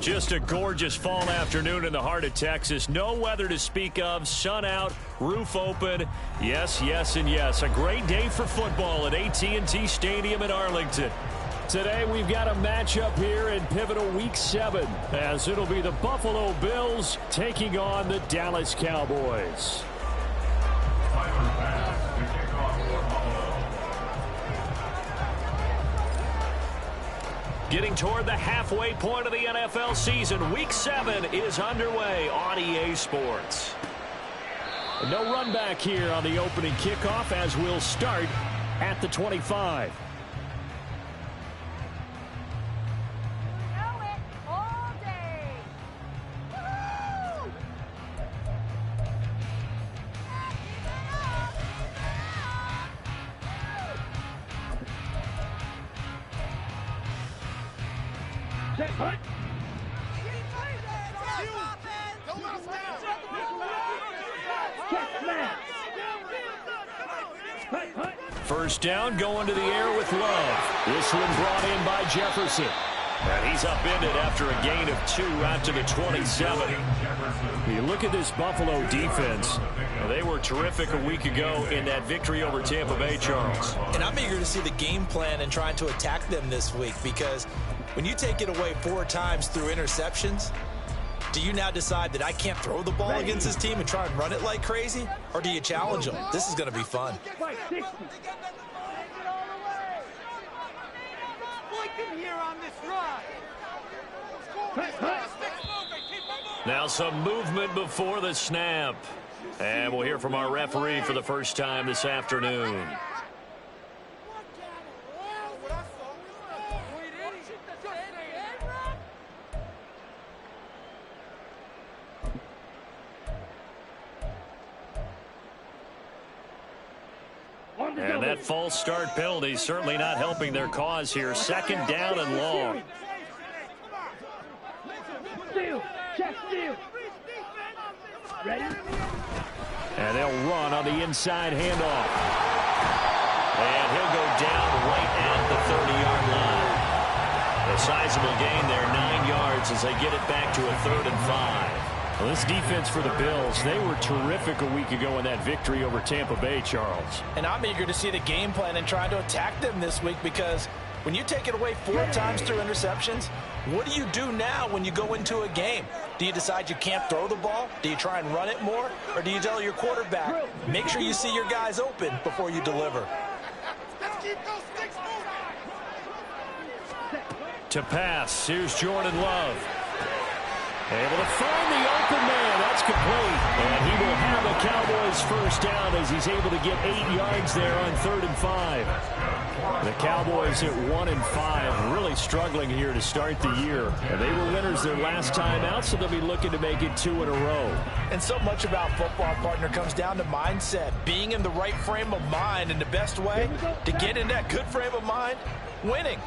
Just a gorgeous fall afternoon in the heart of Texas. No weather to speak of. Sun out, roof open. Yes, yes, and yes. A great day for football at AT&T Stadium in Arlington. Today we've got a matchup here in pivotal Week 7, as it'll be the Buffalo Bills taking on the Dallas Cowboys. Getting toward the halfway point of the NFL season, Week 7 is underway on EA Sports. No run back here on the opening kickoff, as we'll start at the 25. First down, going to the air with Love. This one brought in by Jefferson. And he's upended after a gain of 2 out to the 27. When you look at this Buffalo defense, they were terrific a week ago in that victory over Tampa Bay, Charles. And I'm eager to see the game plan and trying to attack them this week, because when you take it away 4 times through interceptions, do you now decide that I can't throw the ball against this team and try and run it like crazy? Or do you challenge them? This is going to be fun. Now some movement before the snap. And we'll hear from our referee for the first time this afternoon. And that false start penalty certainly not helping their cause here. Second down and long. Ready? And they'll run on the inside handoff. And he'll go down right at the 30-yard line. A sizable gain there, 9 yards as they get it back to a 3rd and 5. Well, this defense for the Bills, they were terrific a week ago in that victory over Tampa Bay, Charles. And I'm eager to see the game plan and trying to attack them this week, because when you take it away 4 times through interceptions, what do you do now when you go into a game? Do you decide you can't throw the ball? Do you try and run it more? Or do you tell your quarterback, make sure you see your guys open before you deliver? To pass, here's Jordan Love. Able to find the open man. That's complete. And he will have the Cowboys first down as he's able to get 8 yards there on 3rd and 5. The Cowboys at 1 and 5, really struggling here to start the year. And they were winners their last time out, so they'll be looking to make it 2 in a row. And so much about football, partner, comes down to mindset. Being in the right frame of mind, and the best way to get in that good frame of mind, winning.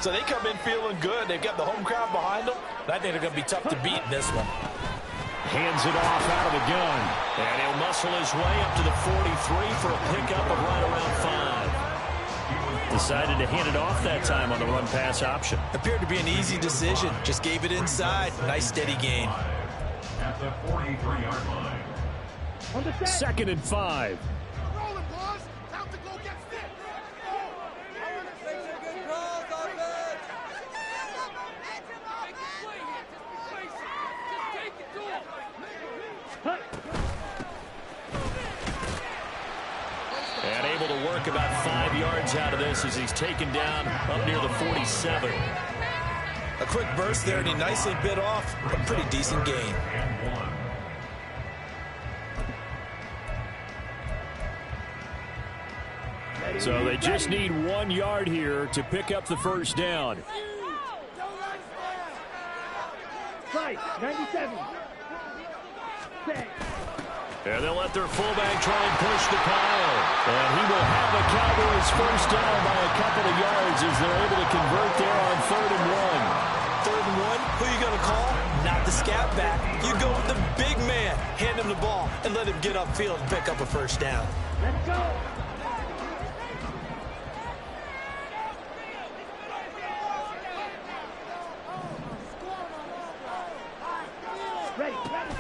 So they come in feeling good. They've got the home crowd behind them. I think they're going to be tough to beat in this one. Hands it off out of the gun. And he'll muscle his way up to the 43 for a pickup of right around 5. Decided to hand it off that time on the run-pass option. Appeared to be an easy decision. Just gave it inside. Nice steady gain. At the 43-yard line. 2nd and 5. And able to work about 5 yards out of this as he's taken down up near the 47. A quick burst there, and he nicely bit off a pretty decent gain. So they just need 1 yard here to pick up the first down. Right, 97. Set. And they'll let their fullback try and push the pile. And he will have a Cowboys first down by a couple of yards as they're able to convert there on 3rd and 1. 3rd and 1, who are you going to call? Not the scat back. You go with the big man. Hand him the ball and let him get upfield and pick up a first down. Let's go. Ready, ready.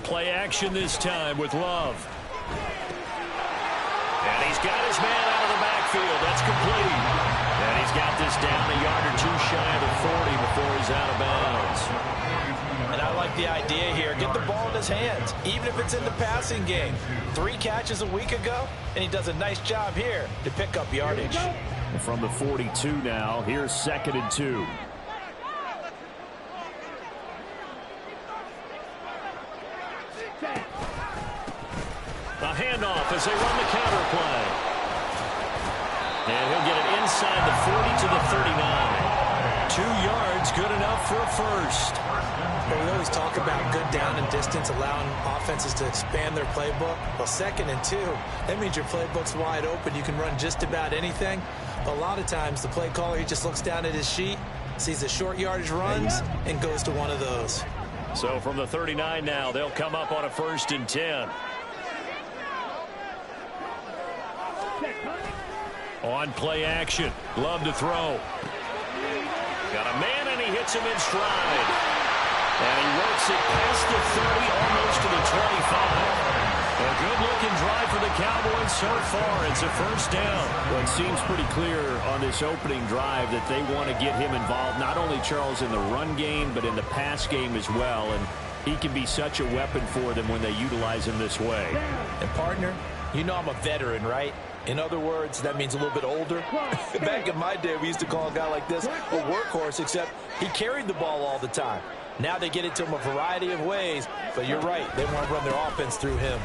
Play action this time with Love. And he's got his man out of the backfield. That's complete. And he's got this down a yard or two shy of the 40 before he's out of bounds. And I like the idea here. Get the ball in his hands, even if it's in the passing game. 3 catches a week ago, and he does a nice job here to pick up yardage. From the 42 now, here's 2nd and 2. A handoff as they run the counter play. And he'll get it inside the 40 to the 39. 2 yards, good enough for a first. Well, we always talk about good down and distance, allowing offenses to expand their playbook. Well, 2nd and 2, that means your playbook's wide open. You can run just about anything. But a lot of times, the play caller, he just looks down at his sheet, sees the short yardage runs, and goes to one of those. So from the 39 now, they'll come up on a 1st and 10. On play action, Love to throw. Got a man, and he hits him in stride. And he works it past the 30, almost to the 25. A good-looking drive for the Cowboys so far. It's a first down. Well, it seems pretty clear on this opening drive that they want to get him involved, not only, Charles, in the run game, but in the pass game as well. And he can be such a weapon for them when they utilize him this way. And, partner, you know I'm a veteran, right? In other words, that means a little bit older. Back in my day, we used to call a guy like this a workhorse, except he carried the ball all the time. Now they get it to him a variety of ways, but you're right. They want to run their offense through him.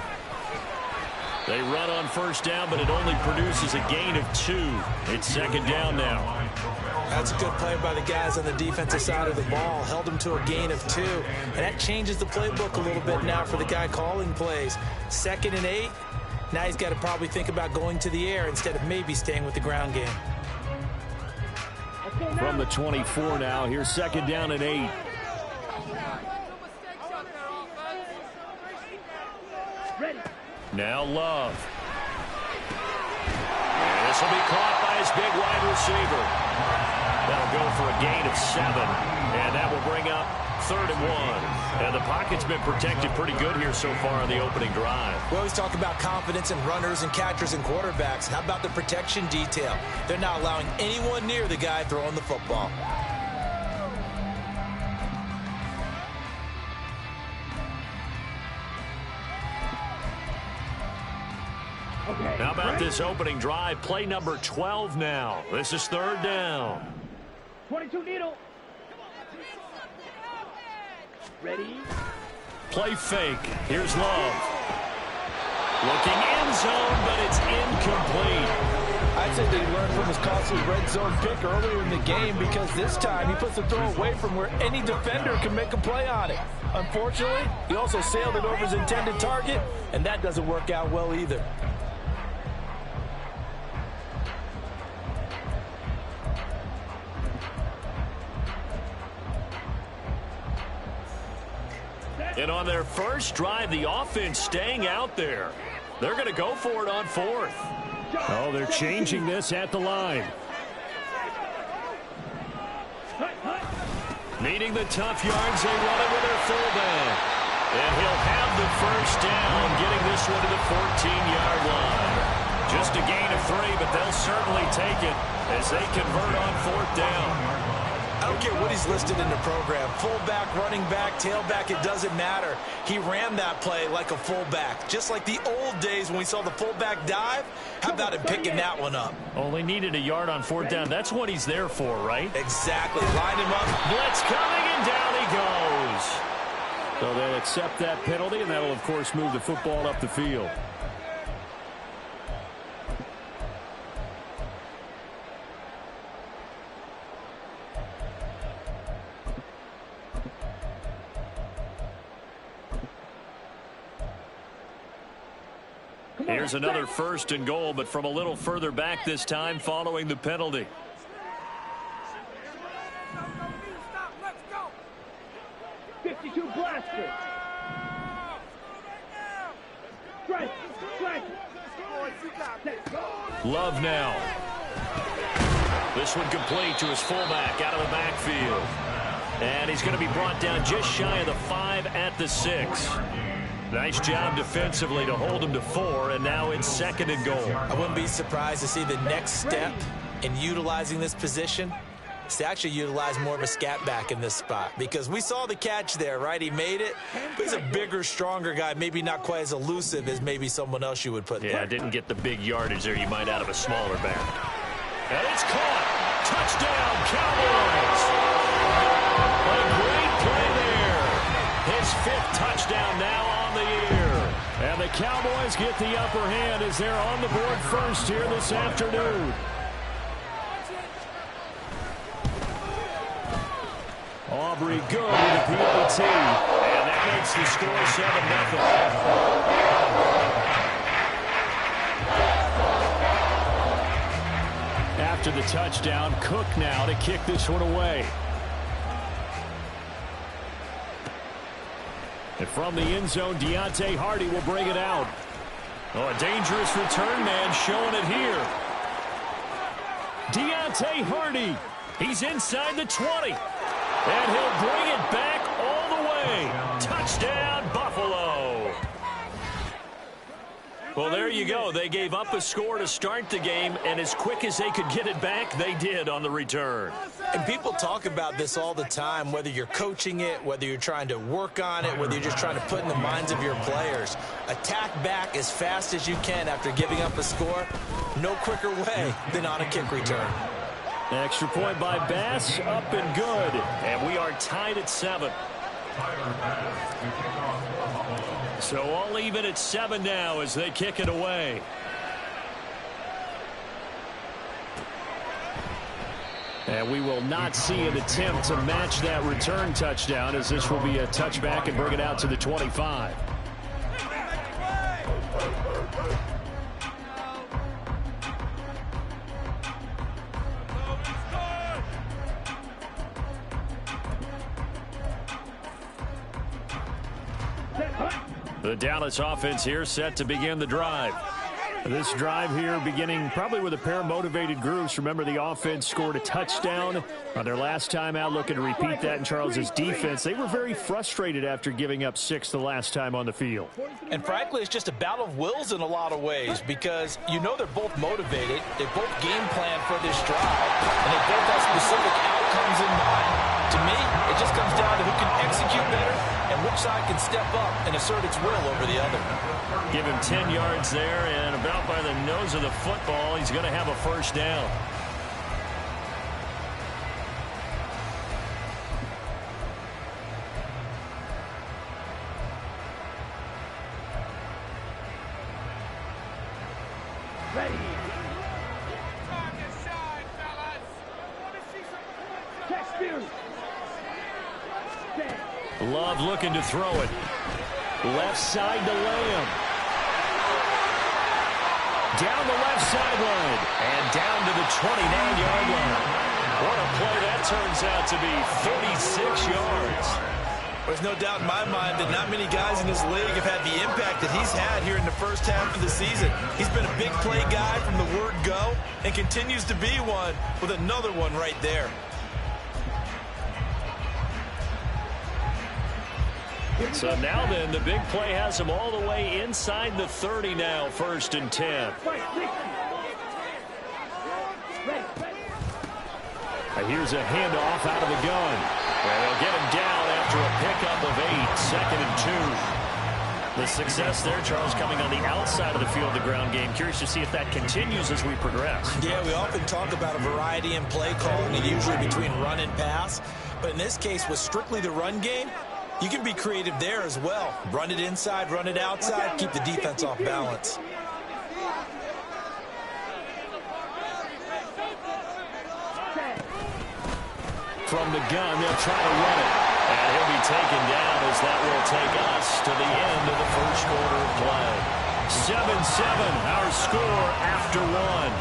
They run on first down, but it only produces a gain of 2. It's 2nd down now. That's a good play by the guys on the defensive side of the ball. Held them to a gain of 2. And that changes the playbook a little bit now for the guy calling plays. 2nd and 8. Now he's got to probably think about going to the air instead of maybe staying with the ground game. From the 24 now, here's 2nd down and 8. Ready. Now Love. And this will be caught by his big wide receiver. That'll go for a gain of 7. And that will bring up 3rd and 1. And the pocket's been protected pretty good here so far on the opening drive. We always talk about confidence in runners and catchers and quarterbacks. How about the protection detail? They're not allowing anyone near the guy throwing the football. How about this opening drive? Play number 12 now. This is 3rd down. 22 needle. Ready. Play fake. Here's Love. Looking end zone, but it's incomplete. I'd say they learned from his costly red zone pick earlier in the game, because this time he puts the throw away from where any defender can make a play on it. Unfortunately, he also sailed it over his intended target, and that doesn't work out well either. And on their first drive, the offense staying out there. They're going to go for it on 4th. Oh, they're changing this at the line. Needing the tough yards, they run it with their fullback. And he'll have the first down, getting this one to the 14-yard line. Just a gain of 3, but they'll certainly take it as they convert on 4th down. I don't care what he's listed in the program. Fullback, running back, tailback, it doesn't matter. He ran that play like a fullback. Just like the old days when we saw the fullback dive. How about him picking that one up? Only needed a yard on 4th down. That's what he's there for, right? Exactly. Line him up. Blitz coming, and down he goes. So they'll accept that penalty, and that'll, of course, move the football up the field. Here's another 1st and goal, but from a little further back this time following the penalty. Love now. This one complete to his fullback out of the backfield. And he's going to be brought down just shy of the 5 at the 6. Nice job defensively to hold him to 4, and now it's 2nd and goal. I wouldn't be surprised to see the next step in utilizing this position is to actually utilize more of a scat back in this spot, because we saw the catch there, right? He made it, but he's a bigger, stronger guy, maybe not quite as elusive as maybe someone else you would put there. Yeah, didn't get the big yardage there you might out of a smaller back. And it's caught. Touchdown, Cowboys. A great play there. His 5th touchdown now on the year. And the Cowboys get the upper hand as they're on the board first here this afternoon. Aubrey good with the PAT. And that makes the score 7-0. After the touchdown, Cook now to kick this one away. And from the end zone, Deontay Hardy will bring it out. Oh, a dangerous return man showing it here. Deontay Hardy. He's inside the 20. And he'll bring it back all the way. Touchdown, Buffalo. Well, there you go. They gave up a score to start the game, and as quick as they could get it back, they did on the return. And people talk about this all the time, whether you're coaching it, whether you're trying to work on it, whether you're just trying to put in the minds of your players. Attack back as fast as you can after giving up a score. No quicker way than on a kick return. Extra point by Bass, up and good. And we are tied at 7. So all even at 7 now as they kick it away. And we will not see an attempt to match that return touchdown, as this will be a touchback and bring it out to the 25. The Dallas offense here set to begin the drive. This drive here beginning probably with a pair of motivated groups. Remember, the offense scored a touchdown on their last time out, looking to repeat that in Charles's defense. They were very frustrated after giving up 6 the last time on the field. And frankly, it's just a battle of wills in a lot of ways, because you know they're both motivated. They both game plan for this drive, and they both have specific outcomes in mind. To me, it just comes down to who can execute better and which side can step up and assert its will over the other. Give him 10 yards there, and about by the nose of the football, he's going to have a first down. Ready. Love looking to throw it. Left side to Lamb. Down the left sideline. And down to the 29-yard line. What a play that turns out to be. 36 yards. There's no doubt in my mind that not many guys in this league have had the impact that he's had here in the first half of the season. He's been a big play guy from the word go and continues to be one with another one right there. So now then, the big play has him all the way inside the 30 now, 1st and 10. Here's a handoff out of the gun. And they'll get him down after a pickup of 8, 2nd and 2. The success there, Charles, coming on the outside of the field, the ground game. Curious to see if that continues as we progress. Yeah, we often talk about a variety in play calling, and usually between run and pass. But in this case, with strictly the run game, you can be creative there as well. Run it inside, run it outside, keep the defense off balance. From the gun, they'll try to run it. And he'll be taken down as that will take us to the end of the first quarter of play. 7-7, our score after one.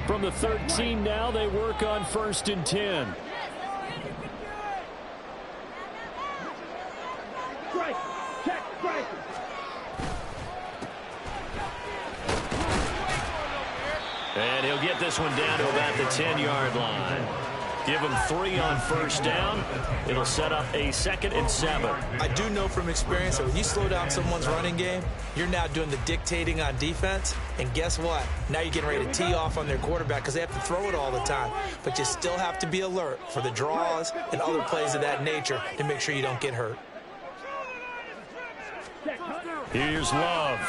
From the 13 now, they work on 1st and 10. Strike. Check. Strike. And he'll get this one down to about the 10-yard line. Give him 3 on 1st down. It'll set up a 2nd and 7. I do know from experience that when you slow down someone's running game, you're now doing the dictating on defense. And guess what? Now you're getting ready to tee off on their quarterback because they have to throw it all the time. But you still have to be alert for the draws and other plays of that nature to make sure you don't get hurt. Here's Love.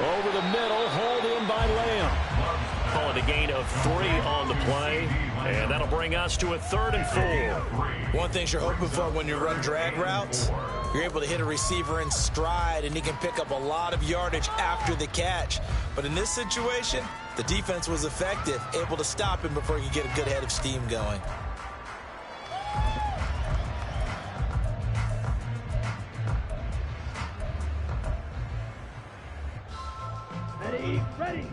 Over the middle, hauled in by Lamb. Call it a gain of 3 on the play, and that'll bring us to a 3rd and 4. One thing you're hoping for when you run drag routes, you're able to hit a receiver in stride, and he can pick up a lot of yardage after the catch. But in this situation, the defense was effective, able to stop him before he could get a good head of steam going.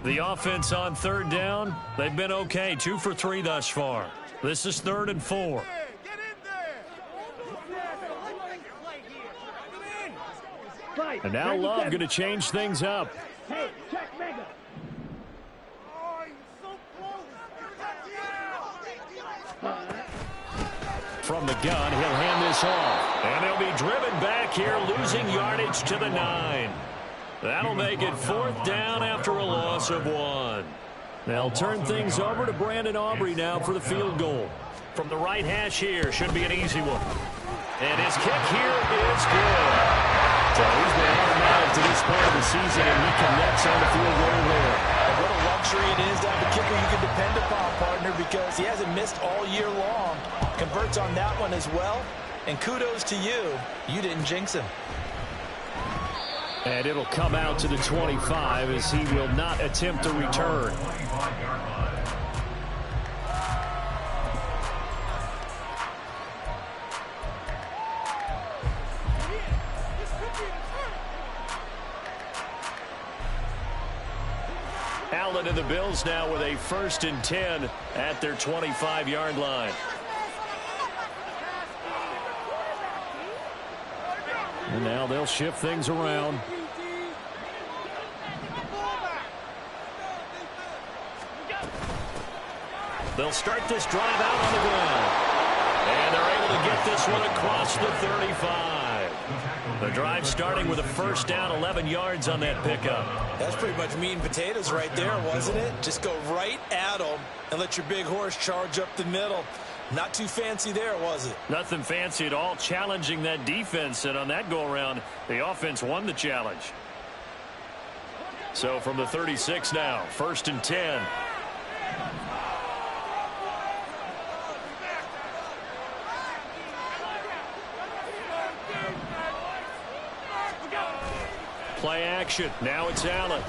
The offense on 3rd down, they've been okay. 2 for 3 thus far. This is 3rd and 4. And now Love going to change things up. Hey, check Mega. From the gun, he'll hand this off. And they'll be driven back here, losing yardage to the 9. That'll make it 4th down after a loss of 1. They'll turn things over to Brandon Aubrey now for the field goal. From the right hash here, should be an easy one. And his kick here is good. So he's been automatic to this point of the season, and he connects on the field goal there. And what a luxury it is to have a kicker you can depend upon, partner, because he hasn't missed all year long. Converts on that one as well. And kudos to you. You didn't jinx him. And it'll come out to the 25 as he will not attempt to return. Allen and the Bills now with a 1st and 10 at their 25-yard line. And now they'll shift things around. They'll start this drive out on the ground. And they're able to get this one across the 35. The drive starting with a 1st down, 11 yards on that pickup. That's pretty much meat and potatoes right there, wasn't it? Just go right at them and let your big horse charge up the middle. Not too fancy there, was it? Nothing fancy at all, challenging that defense, and on that go-around, the offense won the challenge. So from the 36 now, 1st and 10. Play action. Now it's Allen.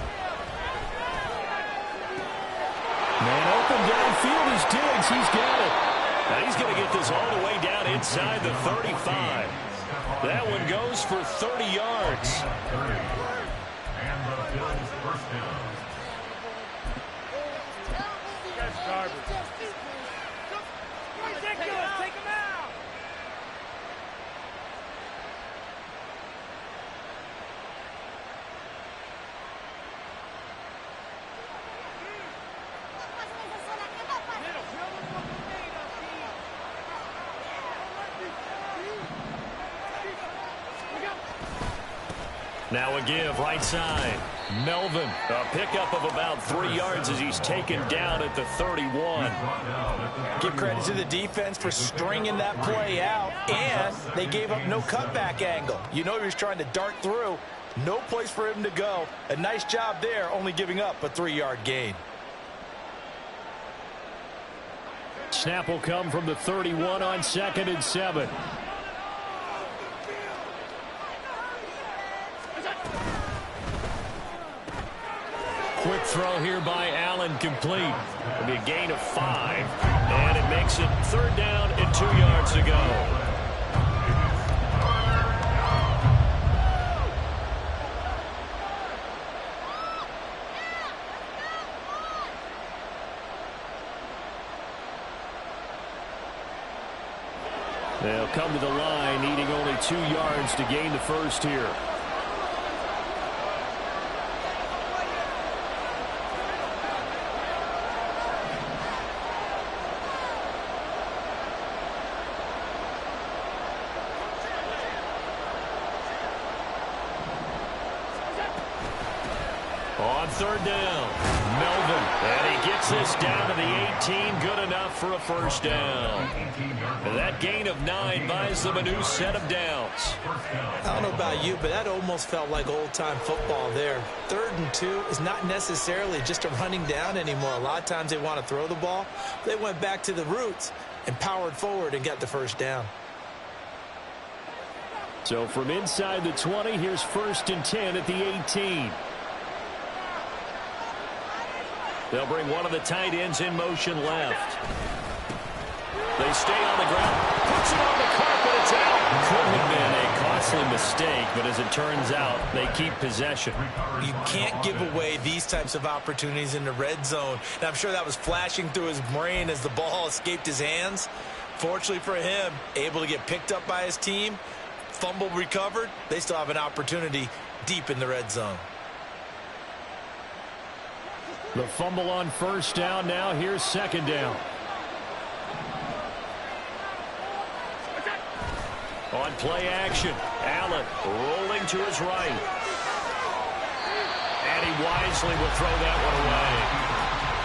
Man open downfield is Diggs. He's got it. Now he's going to get this all the way down inside the 35. That one goes for 30 yards. And the Bills' 1st down. That's garbage. Ridiculous. Take him out. Now a give right side. Melvin, a pickup of about 3 yards as he's taken down at the 31. Give credit to the defense for stringing that play out, and they gave up no cutback angle. You know he was trying to dart through. No place for him to go. A nice job there, only giving up a 3-yard gain. snap will come from the 31 on 2nd and 7. Quick throw here by Allen, complete. It'll be a gain of 5, and it makes it 3rd down and 2 yards to go. They'll come to the line, needing only 2 yards to gain the first here. On 3rd down, Melvin, and he gets this down to the 18, good enough for a first down. And that gain of 9 buys them a new set of downs. I don't know about you, but that almost felt like old-time football there. 3rd and 2 is not necessarily just a running down anymore. A lot of times they want to throw the ball. They went back to the roots and powered forward and got the first down. So from inside the 20, here's 1st and 10 at the 18. They'll bring one of the tight ends in motion left. They stay on the ground. Puts it on the carpet. It's out. Could have been a costly mistake, but as it turns out, they keep possession. You can't give away these types of opportunities in the red zone. And I'm sure that was flashing through his brain as the ball escaped his hands. Fortunately for him, able to get picked up by his team, fumble recovered. They still have an opportunity deep in the red zone. The fumble on 1st down. Now here's 2nd down. On play action, Allen rolling to his right. And he wisely will throw that one away.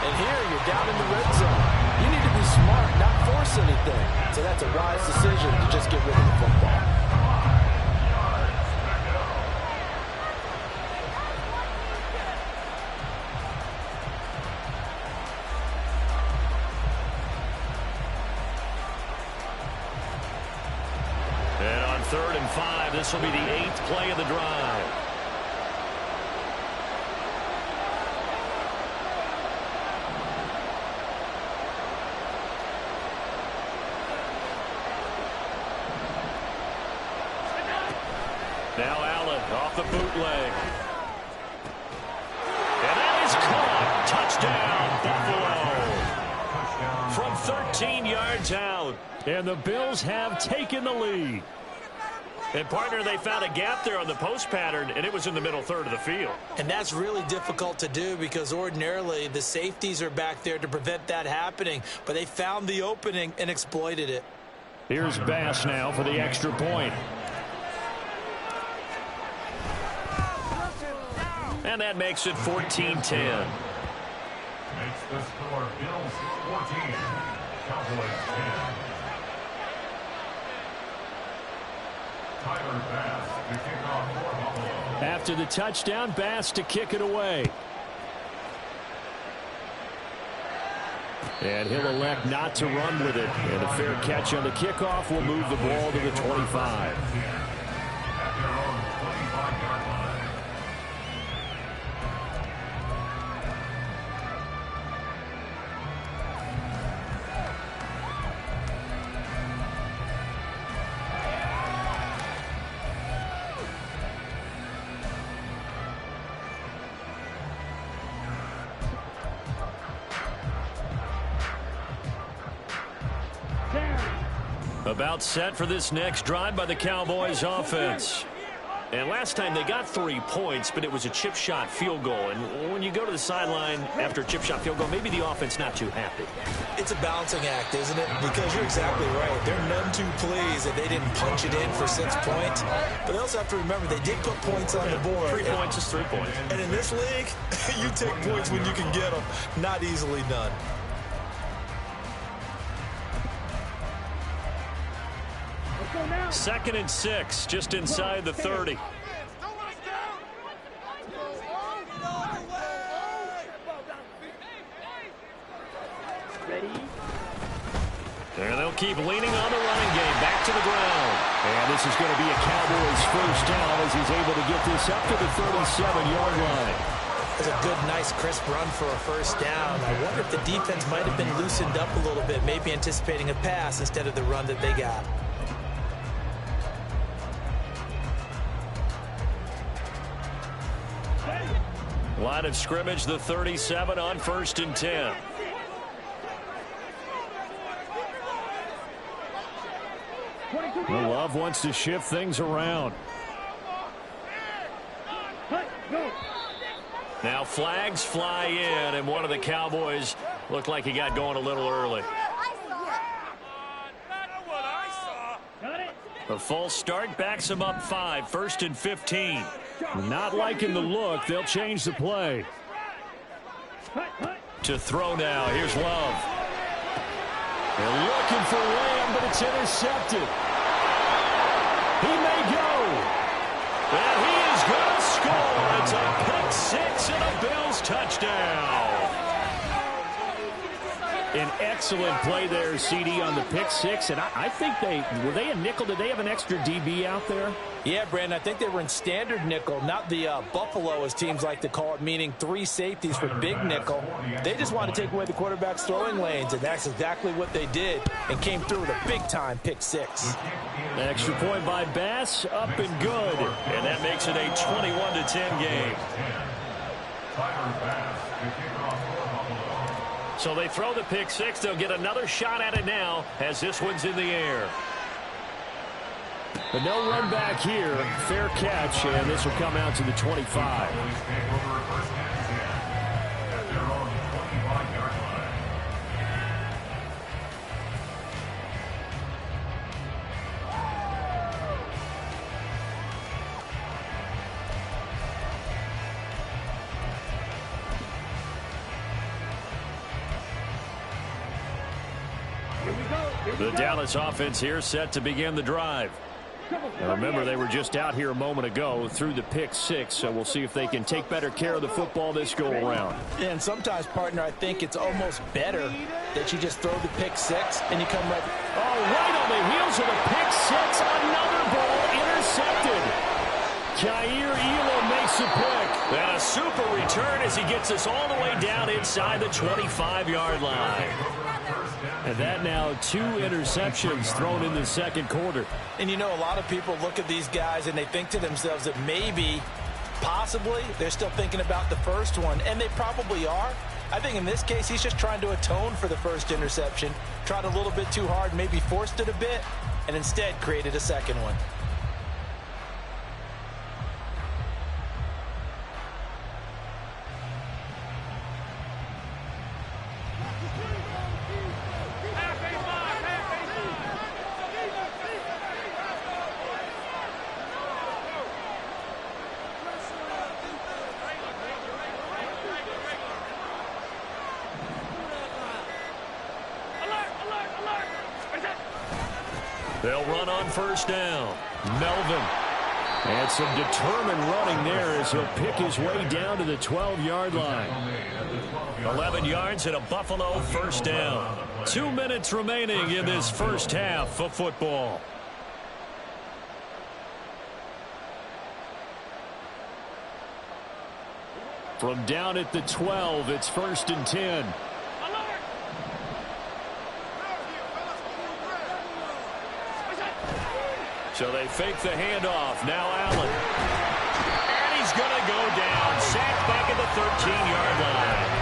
And here you're down in the red zone. You need to be smart, not force anything. So that's a wise decision to just get rid of the football. And on 3rd and 5, this will be the 8th play of the drive. Now Allen off the bootleg. And that is caught. Touchdown, Buffalo. From 13 yards out. And the Bills have taken the lead. And, partner, they found a gap there on the post pattern, and it was in the middle 3rd of the field. And that's really difficult to do because ordinarily the safeties are back there to prevent that happening. But they found the opening and exploited it. Here's Bass now for the extra point. And that makes it 14-10. Makes the score Bills 14, Cowboys 10. Tyler Bass to kick off for Buffalo. After the touchdown, Bass to kick it away. And he'll elect not to run with it. And a fair catch on the kickoff will move the ball to the 25. At their own 25-yard line. About set for this next drive by the Cowboys offense. And last time they got 3 points, but it was a chip shot field goal. And when you go to the sideline after a chip shot field goal, maybe the offense not too happy. It's a balancing act, isn't it? Because you're exactly right. They're none too pleased that they didn't punch it in for 6 points. But they also have to remember they did put points on the board. 3 points is 3 points. And in this league, you take points when you can get them. Not easily done. Second and 6, just inside the 30. Ready? And they'll keep leaning on the running game. Back to the ground. And this is going to be a Cowboys first down as he's able to get this up to the 37-yard line. It's a good, nice, crisp run for a first down. I wonder if the defense might have been loosened up a little bit, maybe anticipating a pass instead of the run that they got. Line of scrimmage, the 37 on 1st and 10. Love wants to shift things around. Now flags fly in, and one of the Cowboys looked like he got going a little early. A false start backs him up 5, 1st and 15. Not liking the look. They'll change the play. To throw now. Here's Love. They're looking for Lamb, but it's intercepted. He may go. And he is going to score. It's a pick six and a Bills touchdown. An excellent play there, CD, on the pick six. And I think were they a nickel? Did they have an extra DB out there? Yeah, Brandon, I think they were in standard nickel, not the Buffalo, as teams like to call it, meaning 3 safeties for big nickel. They just wanted to take away the quarterback's throwing lanes, and that's exactly what they did, and came through with a big-time pick six. An extra point by Bass, up and good. And that makes it a 21-10 game. So they throw the pick six. They'll get another shot at it now as this one's in the air. But no run back here. Fair catch, and this will come out to the 25. The Dallas offense here set to begin the drive. Now remember, they were just out here a moment ago through the pick six, so we'll see if they can take better care of the football this go-around. And sometimes, partner, I think it's almost better that you just throw the pick six and you come right. Oh, right on the heels of the pick six. Another ball intercepted. Kaiir Elam makes the pick. And a super return as he gets us all the way down inside the 25-yard line. And that now 2 interceptions thrown in the second quarter. And you know, a lot of people look at these guys and they think to themselves that maybe, possibly, they're still thinking about the first one. And they probably are. I think in this case, he's just trying to atone for the first interception. Tried a little bit too hard, maybe forced it a bit, and instead created a second one. They'll run on first down. Melvin. And some determined running there as he'll pick his way down to the 12-yard line. 11 yards and a Buffalo first down. 2 minutes remaining in this first half of football. From down at the 12, it's 1st and 10. So they fake the handoff. Now Allen. And he's going to go down. Sacked back at the 13-yard line.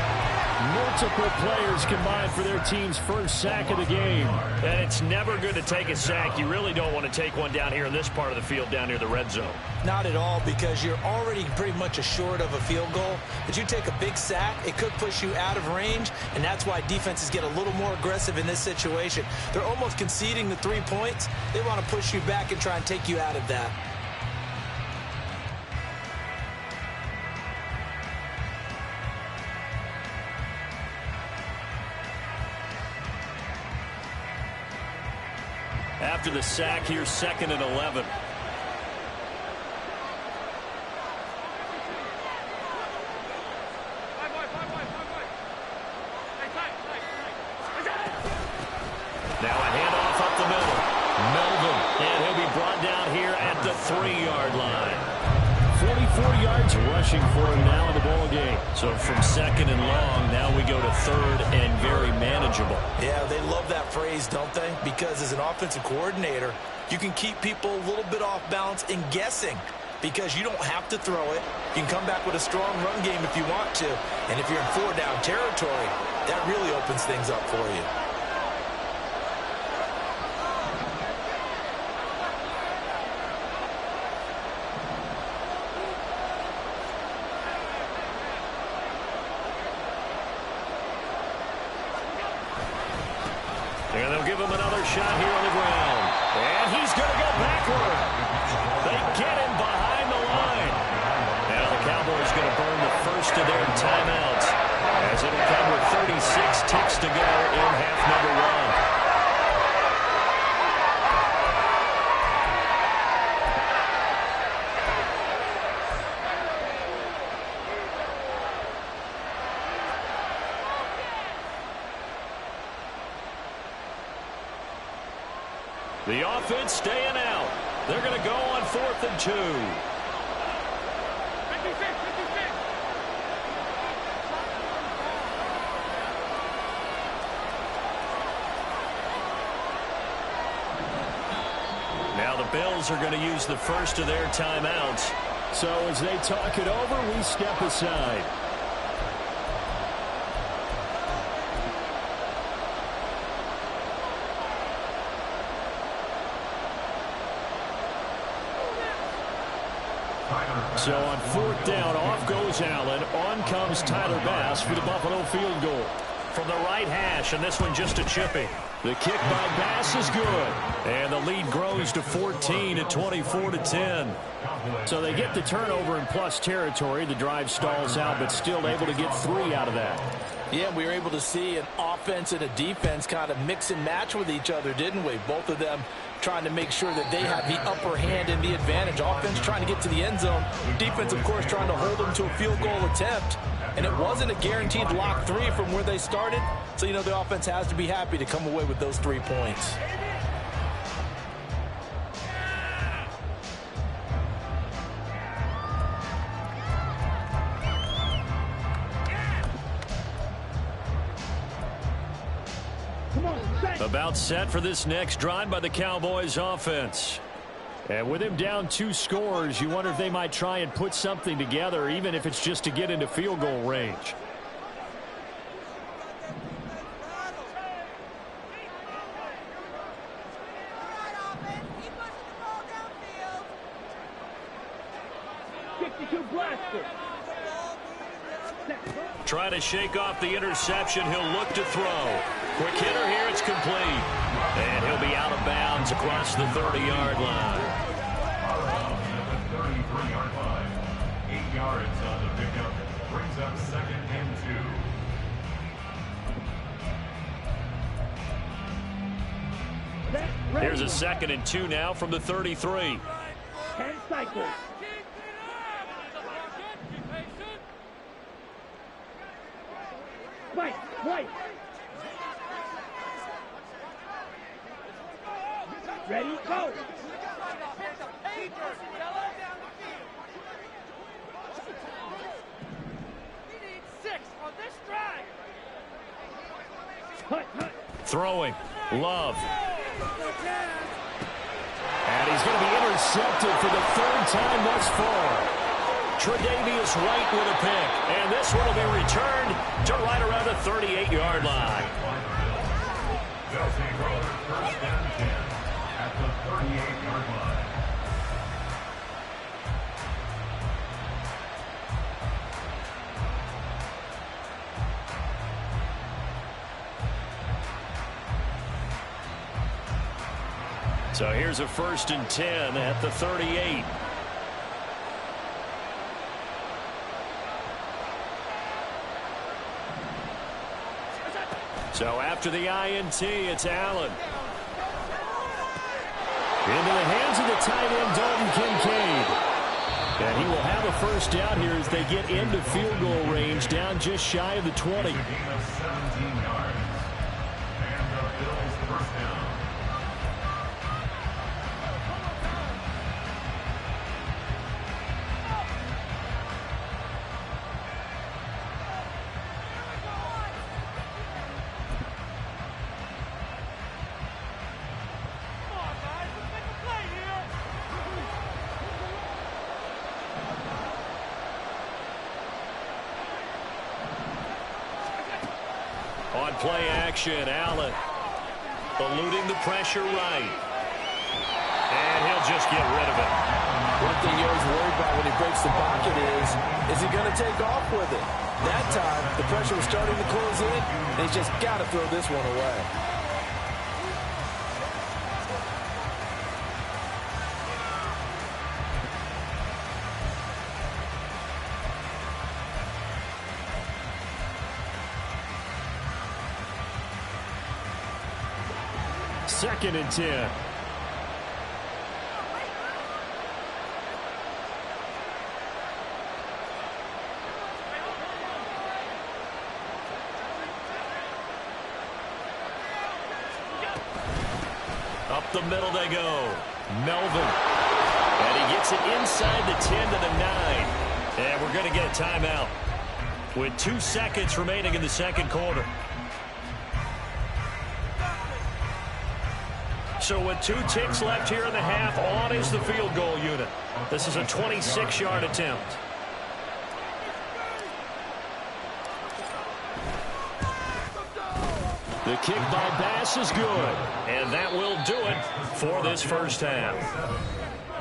Multiple players combined for their team's first sack of the game. And it's never good to take a sack. You really don't want to take one down here in this part of the field down near the red zone. Not at all, because you're already pretty much assured of a field goal. But you take a big sack, it could push you out of range, and that's why defenses get a little more aggressive in this situation. They're almost conceding the 3 points. They want to push you back and try and take you out of that. After the sack, here's 2nd and 11. Now a handoff up the middle. Melvin, and he'll be brought down here at the 3-yard line. 44 yards rushing for him now in the ball game. So from second and long, now we go to third and very manageable. Yeah, they love that phrase, don't they? Because as an offensive coordinator, you can keep people a little bit off balance and guessing because you don't have to throw it. You can come back with a strong run game if you want to. And if you're in 4-down territory, that really opens things up for you. And they'll give him another shot here on the ground. And he's going to go backward. They get him behind the line. Now the Cowboys going to burn the first of their timeouts as it'll come with 36 ticks to go in half number 1. The offense staying out. They're going to go on 4th and 2. Now the Bills are going to use the first of their timeouts. So as they talk it over, we step aside. So on 4th down, off goes Allen. On comes Tyler Bass for the Buffalo field goal. From the right hash, and this one just a chipping. The kick by Bass is good. And the lead grows to 14 at 24-10. So they get the turnover in plus territory. The drive stalls out, but still able to get 3 out of that. Yeah, we were able to see an offense and a defense kind of mix and match with each other, didn't we? Both of them trying to make sure that they have the upper hand and the advantage. Offense trying to get to the end zone. Defense, of course, trying to hold them to a field goal attempt. And it wasn't a guaranteed lock 3 from where they started. So, you know, the offense has to be happy to come away with those 3 points. About set for this next drive by the Cowboys offense. And with him down 2 scores, you wonder if they might try and put something together, even if it's just to get into field goal range. Try to shake off the interception. He'll look to throw. Quick hitter here. It's complete. And he'll be out of bounds across the 30-yard line. Around the 33-yard line. 8 yards on the pickup. Brings up 2nd and 2. Here's a 2nd and 2 now from the 33. 10 cycles. Right. Ready, go. We need 6 on this drive. Throwing. Love. And he's going to be intercepted for the 3rd time thus far. Tre'Davious White with a pick. And this one will be returned to right around the 38-yard line. They'll take over 1st and 10 at the 38-yard line. So here's a 1st and 10 at the 38. So after the INT, it's Allen. Into the hands of the tight end, Dalton Kincaid. And he will have a 1st down here as they get into field goal range, down just shy of the 20. Gain of 17 yards. And the Bills' 1st down. On play action, Allen eluding the pressure right. And he'll just get rid of it. One thing you're always worried about when he breaks the pocket is he going to take off with it? That time, the pressure was starting to close in, and he's just got to throw this one away. Second and 10. Up the middle they go. Melvin. And he gets it inside the 10 to the 9. And we're going to get a timeout with 2 seconds remaining in the second quarter. So with 2 ticks left here in the half, on is the field goal unit. This is a 26-yard attempt. The kick by Bass is good, and that will do it for this first half.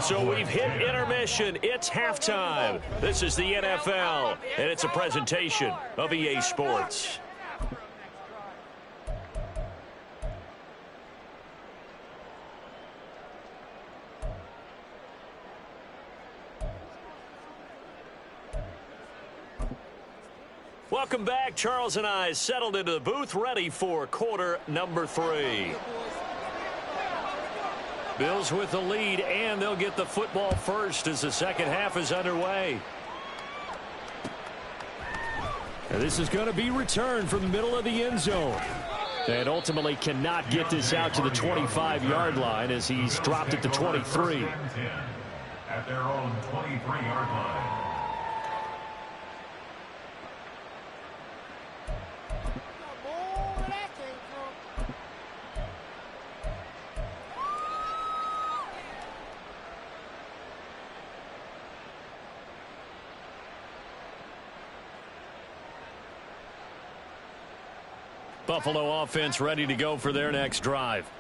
So we've hit intermission. It's halftime. This is the NFL, and it's a presentation of EA Sports. Welcome back. Charles and I settled into the booth, ready for quarter number 3. Bills with the lead, and they'll get the football first as the second half is underway. And this is going to be returned from the middle of the end zone. And ultimately cannot get this out to the 25-yard line as he's dropped it to 23. At their own 23-yard line. Buffalo offense ready to go for their next drive.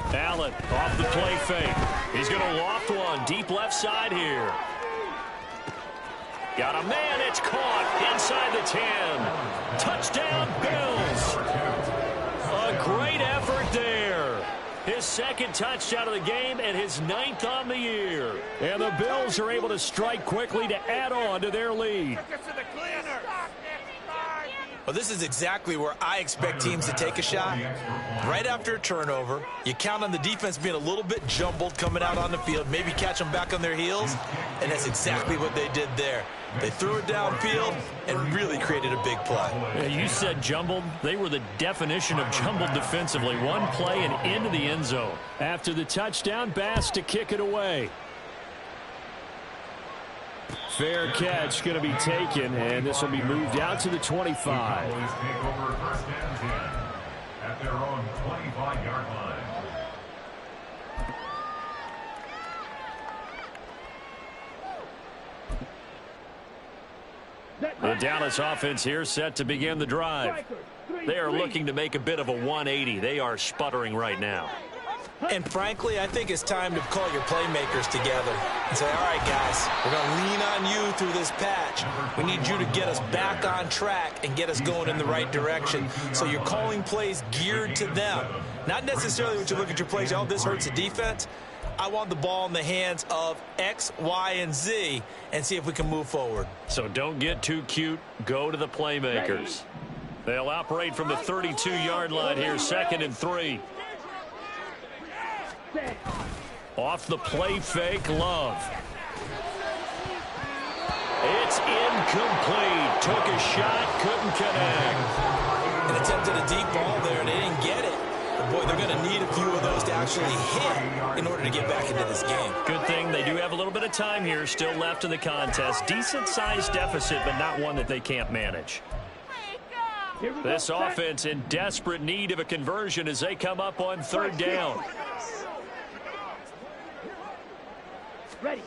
Allen off the play fake. He's going to loft one deep left side here. Got a man. It's caught inside the 10. Touchdown, Bills. A great effort there. His second touchdown of the game and his 9th on the year. And the Bills are able to strike quickly to add on to their lead. Well, this is exactly where I expect teams to take a shot. Right after a turnover, you count on the defense being a little bit jumbled coming out on the field, maybe catch them back on their heels, and that's exactly what they did there. They threw it downfield and really created a big play. Yeah, you said jumbled. They were the definition of jumbled defensively. One play and into the end zone. After the touchdown, Bass to kick it away. Fair catch going to be taken, and this will be moved out to the 25. Cowboys take over first and 10 at their own 25-yard line. The Dallas offense here set to begin the drive. They are looking to make a bit of a 180. They are sputtering right now. And frankly, I think it's time to call your playmakers together and say, all right, guys, we're going to lean on you through this patch. We need you to get us back on track and get us going in the right direction. So you're calling plays geared to them. Not necessarily when you look at your plays, oh, this hurts the defense. I want the ball in the hands of X, Y, and Z and see if we can move forward. So don't get too cute. Go to the playmakers. They'll operate from the 32-yard line here, 2nd and 3. Off the play fake, Love. It's incomplete. Took a shot, couldn't connect. And attempted a deep ball there, and they didn't get it. But boy, they're going to need a few of those to actually hit in order to get back into this game. Good thing they do have a little bit of time here still left in the contest. Decent-sized deficit, but not one that they can't manage. This offense in desperate need of a conversion as they come up on 3rd down. Ready.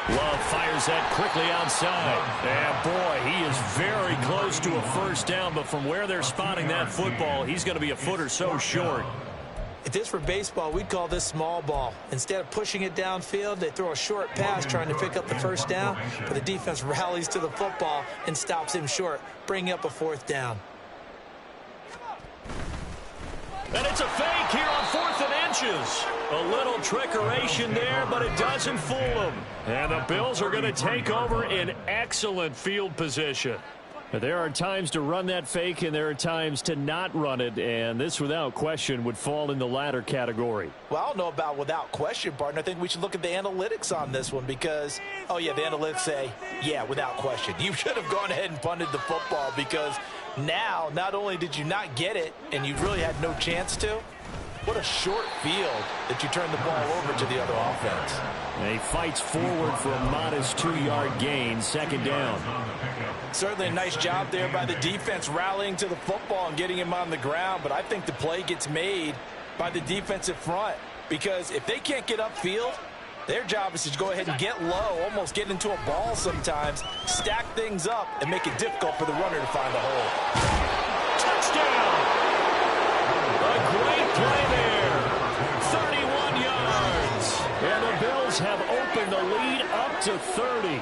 Love fires that quickly outside. And boy, he is very close to a first down, but from where they're spotting that football, he's going to be a foot or so short. If this were baseball, we'd call this small ball. Instead of pushing it downfield, they throw a short pass trying to pick up the first down, but the defense rallies to the football and stops him short, bringing up a fourth down. And it's a fake here on 4th and inches. A little trickeration there, but it doesn't fool them. And the Bills are going to take over in excellent field position. There are times to run that fake, and there are times to not run it, and this, without question, would fall in the latter category. Well, I don't know about without question, partner. I think we should look at the analytics on this one because, oh, yeah, the analytics say, yeah, without question. You should have gone ahead and punted the football because now, not only did you not get it, and you really had no chance to, what a short field that you turned the ball over to the other offense. And he fights forward for a modest 2-yard gain, second down. Certainly a nice job there by the defense rallying to the football and getting him on the ground, but I think the play gets made by the defensive front because if they can't get upfield, their job is to go ahead and get low, almost get into a ball sometimes, stack things up, and make it difficult for the runner to find the hole. Touchdown! A great play there. 31 yards. And the Bills have opened the lead up to 30.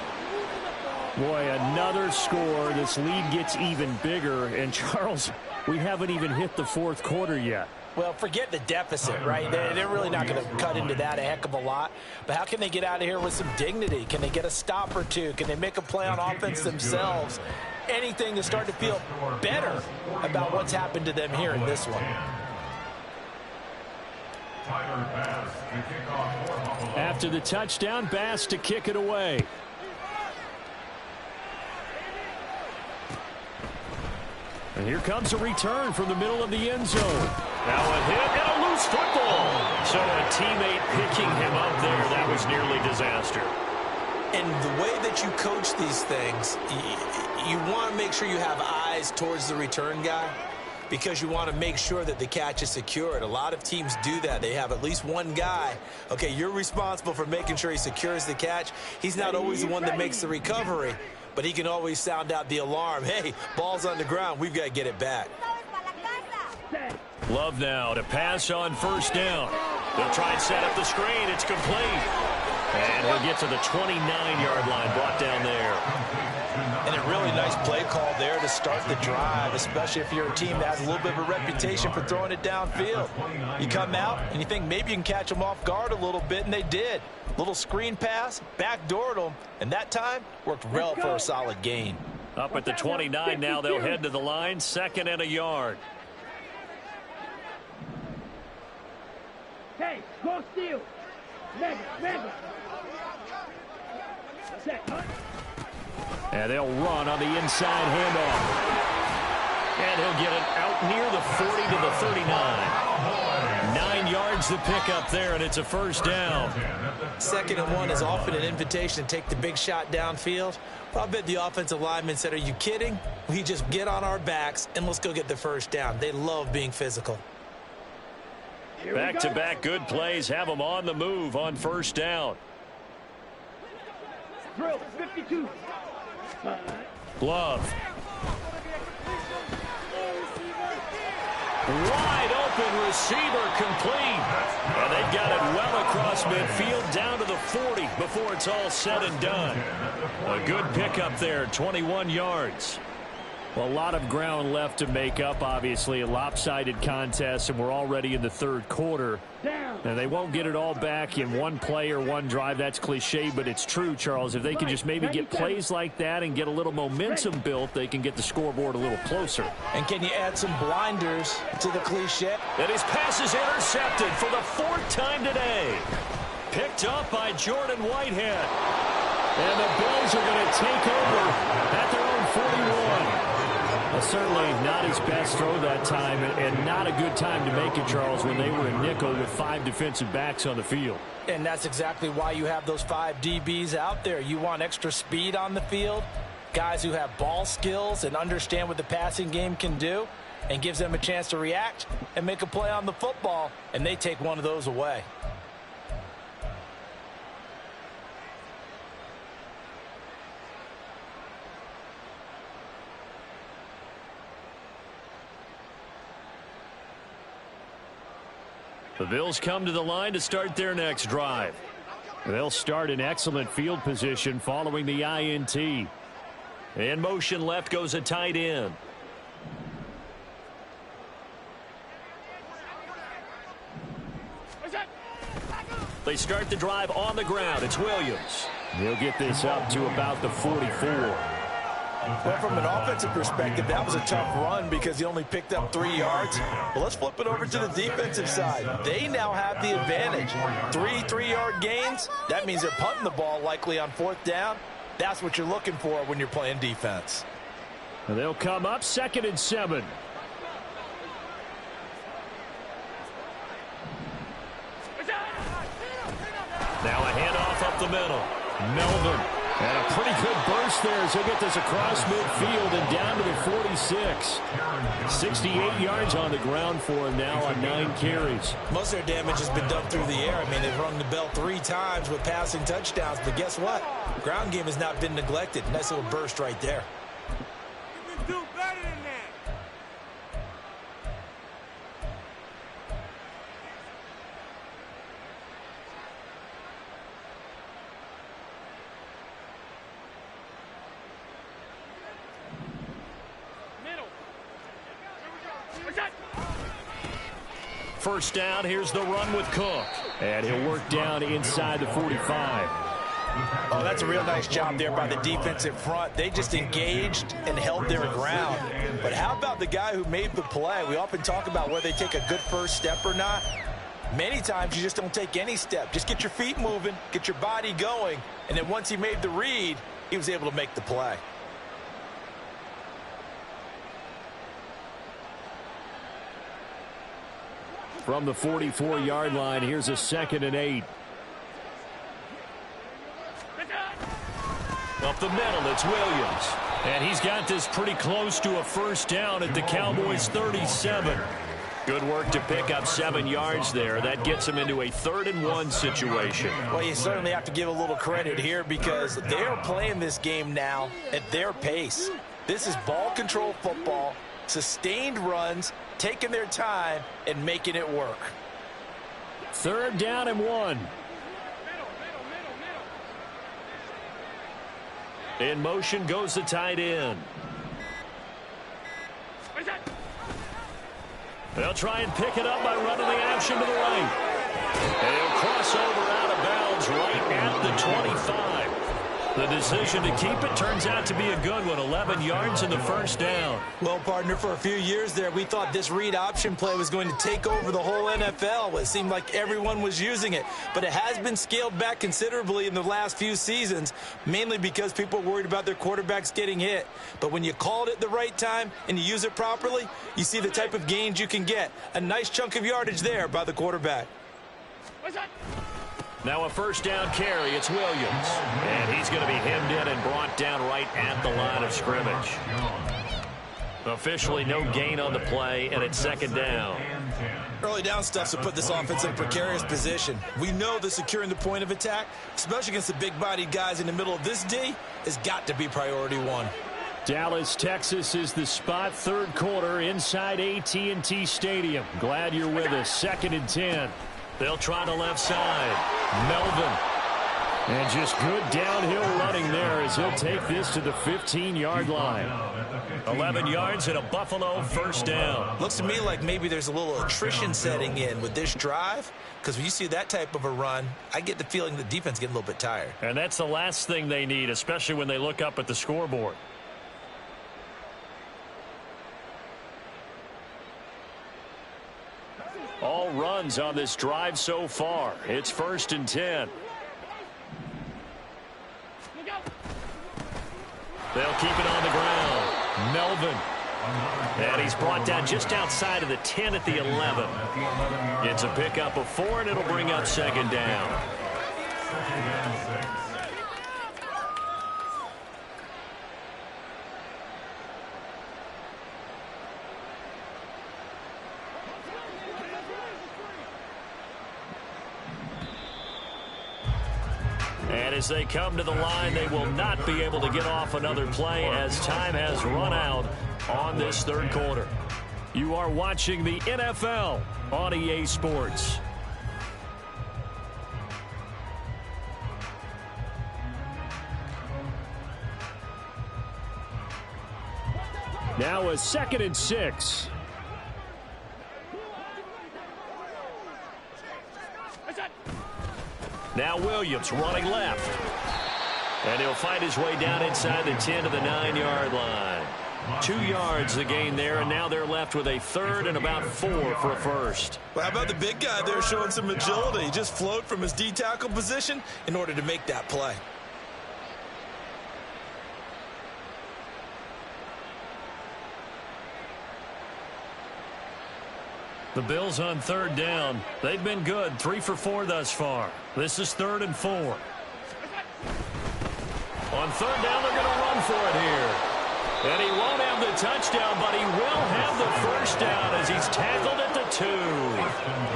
Boy, another score. This lead gets even bigger. And, Charles, we haven't even hit the fourth quarter yet. Well, forget the deficit, right? They're really not going to cut into that a heck of a lot. But how can they get out of here with some dignity? Can they get a stop or two? Can they make a play on offense themselves? Anything to start to feel better about what's happened to them here in this one. After the touchdown, Bass to kick it away. And here comes a return from the middle of the end zone. Now a hit and a loose football. So a teammate picking him up there, that was nearly disaster. And the way that you coach these things, you want to make sure you have eyes towards the return guy because you want to make sure that the catch is secured. A lot of teams do that. They have at least one guy. Okay, you're responsible for making sure he secures the catch. He's not always the one that makes the recovery, but he can always sound out the alarm. Hey, ball's on the ground. We've got to get it back. Love now to pass on first down. They'll try and set up the screen. It's complete. And he'll get to the 29-yard line, brought down there. And a really nice play call there to start the drive, especially if you're a team that has a little bit of a reputation for throwing it downfield. You come out and you think maybe you can catch them off guard a little bit, and they did. Little screen pass, backdoored them, and that time worked well for a solid gain. Up at the 29 now, they'll head to the line, 2nd and a yard. Hey, go steal. Mega. Set, huh? And they'll run on the inside handoff. And he'll get it out near the 40 to the 39. 9 yards to pick up there, and it's a first down. 2nd and 1 is often an invitation to take the big shot downfield. Well, I bet the offensive lineman said, are you kidding? We just get on our backs and let's go get the first down. They love being physical. Back-to-back good plays have them on the move on first down. Drill, 52. Love. Wide open receiver complete. And they got it well across midfield down to the 40 before it's all said and done. A good pickup there, 21 yards. Well, a lot of ground left to make up, obviously. A lopsided contest, and we're already in the third quarter. And they won't get it all back in one play or one drive. That's cliche, but it's true, Charles. If they can just maybe get plays like that and get a little momentum built, they can get the scoreboard a little closer. And can you add some blinders to the cliche? And his pass is intercepted for the 4th time today. Picked up by Jordan Whitehead. And the Bills are going to take over at their own 41. Certainly not his best throw that time, and not a good time to make it, Charles, when they were in nickel with 5 defensive backs on the field. And that's exactly why you have those 5 DBs out there. You want extra speed on the field, guys who have ball skills and understand what the passing game can do, and gives them a chance to react and make a play on the football, and they take one of those away. The Bills come to the line to start their next drive. They'll start in excellent field position following the INT. In motion left goes a tight end. They start the drive on the ground. It's Williams. He'll get this up to about the 44. Well, from an offensive perspective, that was a tough run because he only picked up 3 yards. Well, let's flip it over to the defensive side. They now have the advantage. 3 3-yard gains. That means they're punting the ball likely on 4th down. That's what you're looking for when you're playing defense. And they'll come up 2nd and 7. Now a handoff up the middle. Melvin. And a pretty good burst there as he'll get this across midfield and down to the 46. 68 yards on the ground for him now on 9 carries. Most of their damage has been done through the air. I mean, they've rung the bell 3 times with passing touchdowns. But guess what? The ground game has not been neglected. Nice little burst right there. You can do better than that. First down, here's the run with Cook. And he'll work down inside the 45. Oh, that's a real nice job there by the defensive front. They just engaged and held their ground. But how about the guy who made the play? We often talk about whether they take a good first step or not. Many times you just don't take any step. Just get your feet moving, get your body going, and then once he made the read, he was able to make the play. From the 44-yard line, here's a 2nd and 8. Up the middle, it's Williams. And he's got this pretty close to a first down at the Cowboys' 37. Good work to pick up 7 yards there. That gets him into a 3rd and 1 situation. Well, you certainly have to give a little credit here because they're playing this game now at their pace. This is ball control football, sustained runs, taking their time and making it work. 3rd down and 1. In motion goes the tight end. They'll try and pick it up by running the action to the right. And he'll cross over out of bounds right at the 25. The decision to keep it turns out to be a good one. 11 yards in the first down. Well, partner, for a few years there, we thought this read option play was going to take over the whole NFL. It seemed like everyone was using it. But it has been scaled back considerably in the last few seasons, mainly because people are worried about their quarterbacks getting hit. But when you call it at the right time and you use it properly, you see the type of gains you can get. A nice chunk of yardage there by the quarterback. Now a first down carry. It's Williams. And he's going to be hemmed in and brought down right at the line of scrimmage. Officially no gain on the play, and it's 2nd down. Early down stuff to put this offense in a precarious position. We know that securing the point of attack, especially against the big-bodied guys in the middle of this D, has got to be priority 1. Dallas, Texas is the spot. 3rd quarter inside AT&T Stadium. Glad you're with us. 2nd and 10. They'll try the left side. Melvin. And just good downhill running there as he'll take this to the 15-yard line. 11 yards and a Buffalo first down. Looks to me like maybe there's a little attrition setting in with this drive, because when you see that type of a run, I get the feeling the defense getting a little bit tired. And that's the last thing they need, especially when they look up at the scoreboard. All runs on this drive so far. It's 1st and 10. They'll keep it on the ground. Melvin. And he's brought down just outside of the 10 at the 11. It's a pickup of 4, and it'll bring up 2nd down. And as they come to the line, they will not be able to get off another play as time has run out on this 3rd quarter. You are watching the NFL on EA Sports. Now a 2nd and 6. Now Williams running left. And he'll find his way down inside the 10 to the 9-yard line. 2 yards the gain there, and now they're left with a 3rd and about 4 for a first. Well, how about the big guy there showing some agility? He just flowed from his D-tackle position in order to make that play. The Bills on 3rd down. They've been good, 3 for 4 thus far. This is 3rd and 4. On 3rd down, they're going to run for it here. And he won't have the touchdown, but he will have the first down as he's tackled at the 2.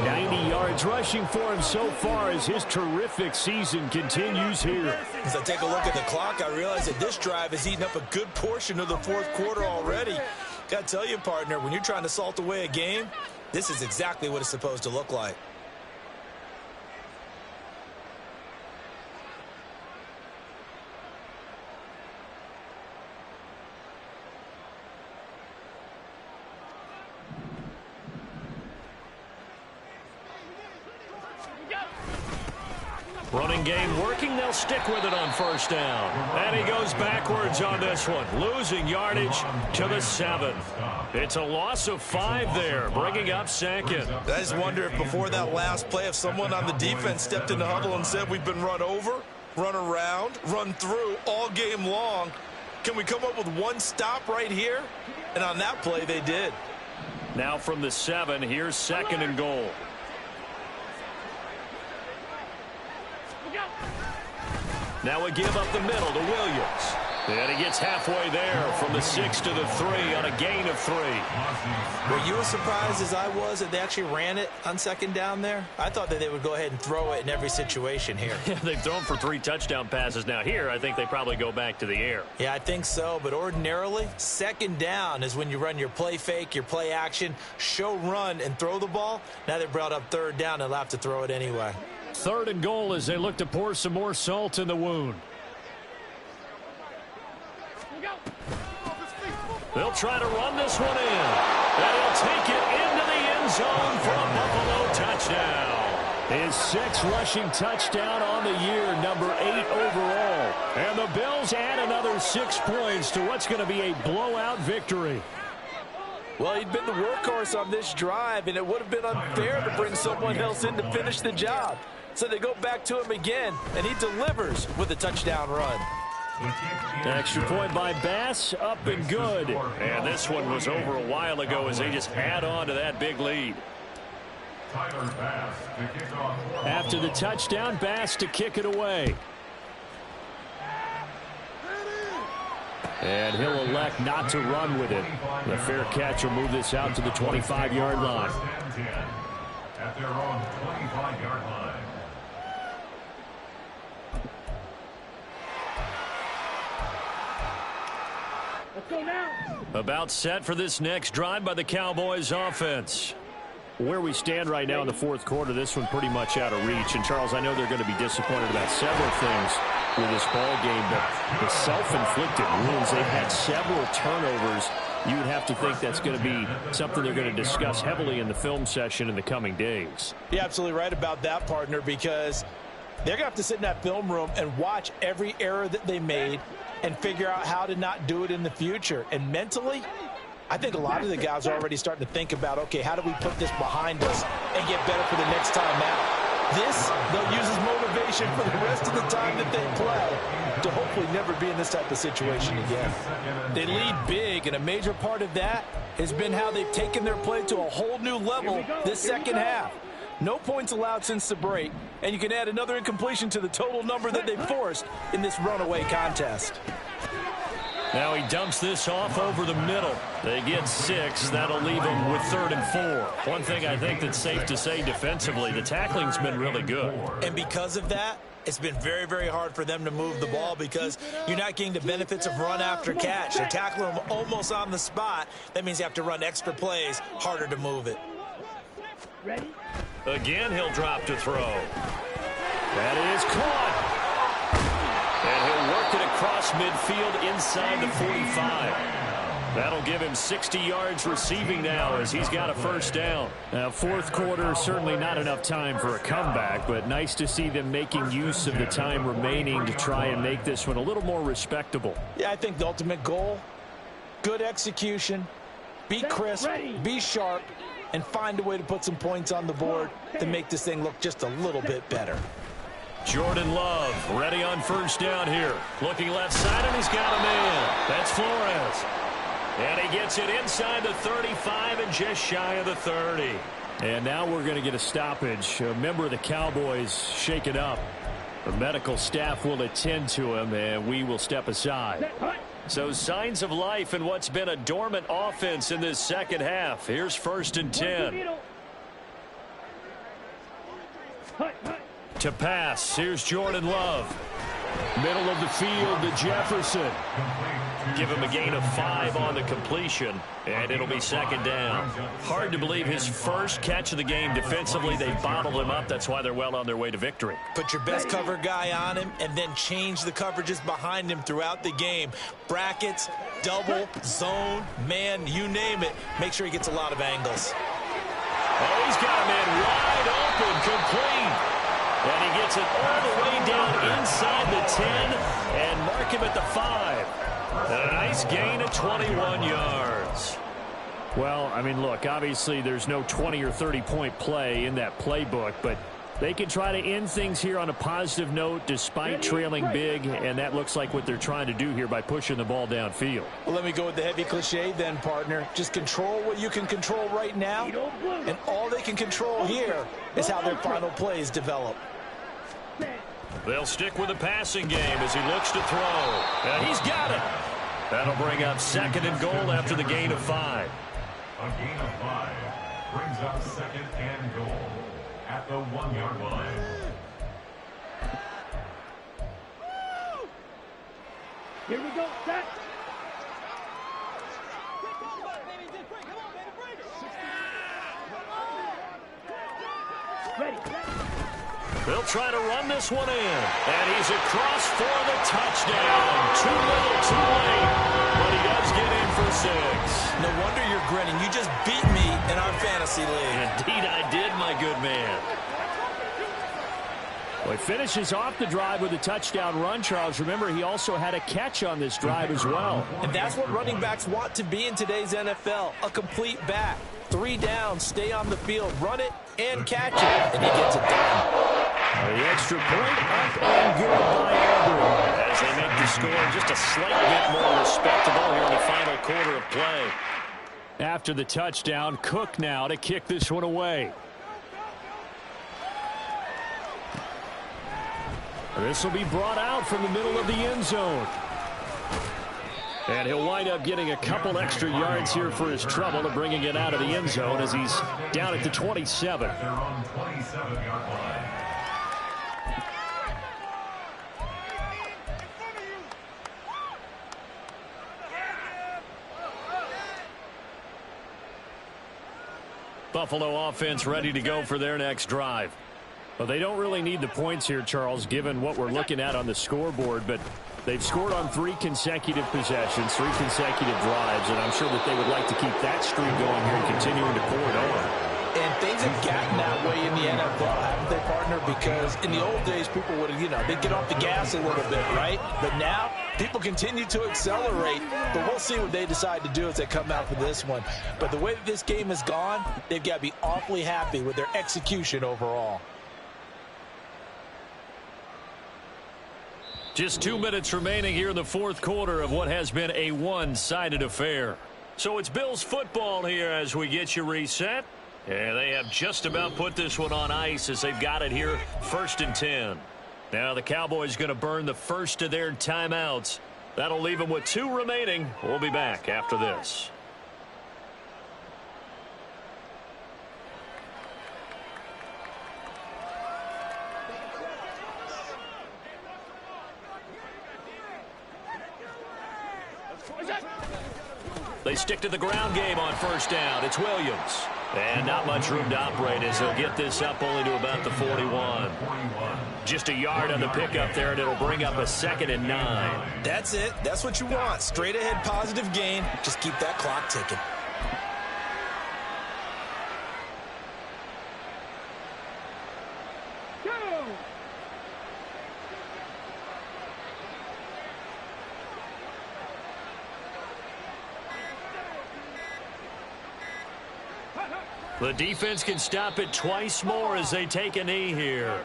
90 yards rushing for him so far as his terrific season continues here. As I take a look at the clock, I realize that this drive has eaten up a good portion of the 4th quarter already. Got to tell you, partner, when you're trying to salt away a game, this is exactly what it's supposed to look like. Running game working. They'll stick with it on 1st down. And he goes backwards on this one, losing yardage to the 7. It's a loss of 5 there, bringing up 2nd. I just wonder if before that last play, if someone on the defense stepped in the huddle and said, we've been run over, run around, run through all game long. Can we come up with one stop right here? And on that play, they did. Now from the 7, here's 2nd and goal. Now a give up the middle to Williams. And he gets halfway there from the 6 to the 3 on a gain of 3. Were you as surprised as I was that they actually ran it on 2nd down there? I thought that they would go ahead and throw it in every situation here. Yeah, they've thrown for 3 touchdown passes. Now here, I think they probably go back to the air. Yeah, I think so. But ordinarily, 2nd down is when you run your play fake, your play action, show run, and throw the ball. Now they brought up 3rd down. They'll have to throw it anyway. 3rd and goal as they look to pour some more salt in the wound. They'll try to run this one in. And he'll take it into the end zone for a Buffalo touchdown. His 6th rushing touchdown on the year, number 8 overall. And the Bills add another 6 points to what's going to be a blowout victory. Well, he'd been the workhorse on this drive, and it would have been unfair to bring someone else in to finish the job. So they go back to him again, and he delivers with a touchdown run. Extra point by Bass, up and good. And this one was over a while ago as they just add on to that big lead. After the touchdown, Bass to kick it away. And he'll elect not to run with it. The fair catch will move this out to the 25-yard line. At their own 25-yard line. Let's go now. About set for this next drive by the Cowboys offense. Where we stand right now in the 4th quarter, this one pretty much out of reach. And, Charles, I know they're going to be disappointed about several things with this ball game, but the self-inflicted wounds, they've had several turnovers. You would have to think that's going to be something they're going to discuss heavily in the film session in the coming days. You're absolutely right about that, partner, because they're going to have to sit in that film room and watch every error that they made and figure out how to not do it in the future. And mentally, I think a lot of the guys are already starting to think about, okay, how do we put this behind us and get better for the next time out? This, they'll use as motivation for the rest of the time that they play to hopefully never be in this type of situation again. They lead big, and a major part of that has been how they've taken their play to a whole new level this 2nd half. No points allowed since the break, and you can add another incompletion to the total number that they forced in this runaway contest. Now he dumps this off over the middle. They get 6. That'll leave them with 3rd and 4. One thing I think that's safe to say defensively, the tackling's been really good. And because of that, it's been very, very hard for them to move the ball because you're not getting the benefits of run after catch. They're tackling them almost on the spot. That means you have to run extra plays, harder to move it. Ready? Again, he'll drop to throw. That is caught. And he'll work it across midfield inside the 45. That'll give him 60 yards receiving now as he's got a first down. Now, fourth quarter, certainly not enough time for a comeback, but nice to see them making use of the time remaining to try and make this one a little more respectable. Yeah, I think the ultimate goal, good execution, be crisp, be sharp, and find a way to put some points on the board to make this thing look just a little bit better. Jordan Love ready on first down here. Looking left side, and he's got a man. That's Flores. And he gets it inside the 35 and just shy of the 30. And now we're going to get a stoppage. A member of the Cowboys shaken up. The medical staff will attend to him, and we will step aside. So signs of life in what's been a dormant offense in this second half. Here's 1st and 10. To pass, here's Jordan Love. Middle of the field to Jefferson. Give him a gain of 5 on the completion, and it'll be 2nd down. Hard to believe his first catch of the game defensively. They bottled him up. That's why they're well on their way to victory. Put your best cover guy on him and then change the coverages behind him throughout the game. Brackets, double, zone, man, you name it. Make sure he gets a lot of angles. Oh, he's got him in wide open, complete. And he gets it all the way down inside the 10 and mark him at the 5. And a nice gain of 21 yards. Well, I mean, look, obviously there's no 20 or 30-point play in that playbook, but they can try to end things here on a positive note despite trailing big, and that looks like what they're trying to do here by pushing the ball downfield. Well, let me go with the heavy cliche then, partner. Just control what you can control right now, and all they can control here is how their final plays develop. They'll stick with the passing game as he looks to throw. And he's got it. That'll bring up 2nd and goal after the gain of 5. A gain of 5 brings up 2nd and goal at the 1-yard line. Here we go, set. Ready. They'll try to run this one in. And he's across for the touchdown. Too little, too late. But he does get in for 6. No wonder you're grinning. You just beat me in our fantasy league. Indeed I did, my good man. Well, he finishes off the drive with a touchdown run, Charles. Remember, he also had a catch on this drive as well. And that's what running backs want to be in today's NFL, a complete back. 3 down, stay on the field, run it, and catch it. And he gets it done. The extra point up and good by Aubrey. As they make the score just a slight bit more respectable here in the final quarter of play. After the touchdown, Cook now to kick this one away. This will be brought out from the middle of the end zone. And he'll wind up getting a couple extra yards here for his trouble and bringing it out of the end zone as he's down at the 27. They're on 27-yard line. Buffalo offense ready to go for their next drive. Well, they don't really need the points here, Charles, given what we're looking at on the scoreboard, but they've scored on 3 consecutive possessions, 3 consecutive drives, and I'm sure that they would like to keep that streak going here and continuing to pour it on. And things have gotten that way in the NFL, haven't they, partner? Because in the old days, people would, they'd get off the gas a little bit, right? But now, people continue to accelerate. But we'll see what they decide to do as they come out for this one. But the way that this game has gone, they've got to be awfully happy with their execution overall. Just 2 minutes remaining here in the fourth quarter of what has been a one-sided affair. So it's Bills football here as we get you reset. And they have just about put this one on ice as they've got it here 1st and 10. Now the Cowboys going to burn the first of their timeouts. That'll leave them with 2 remaining. We'll be back after this. They stick to the ground game on first down. It's Williams. And not much room to operate as he'll get this up only to about the 41. Just a yard on the pickup there, and it'll bring up a 2nd and 9. That's it. That's what you want. Straight ahead positive gain. Just keep that clock ticking. The defense can stop it twice more as they take a knee here.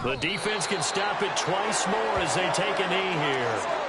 The defense can stop it twice more as they take a knee here.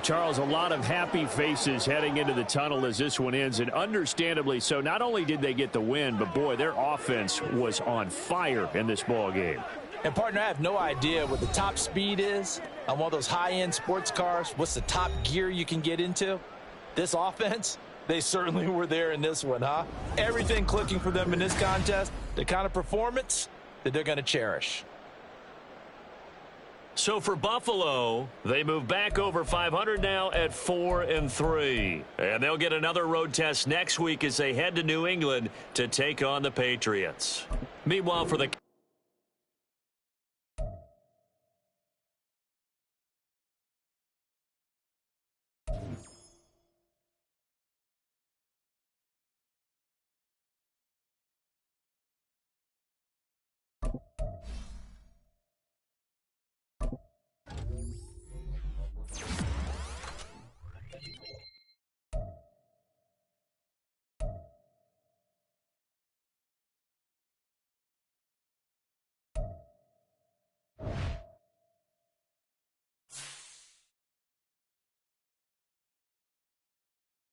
Charles, a lot of happy faces heading into the tunnel as this one ends, and understandably so. Not only did they get the win, but, boy, their offense was on fire in this ball game. And, partner, I have no idea what the top speed is on one of those high-end sports cars. What's the top gear you can get into? This offense, they certainly were there in this one, huh? Everything clicking for them in this contest, the kind of performance that they're going to cherish. So for Buffalo, they move back over 500 now at 4-3. And they'll get another road test next week as they head to New England to take on the Patriots. Meanwhile, for the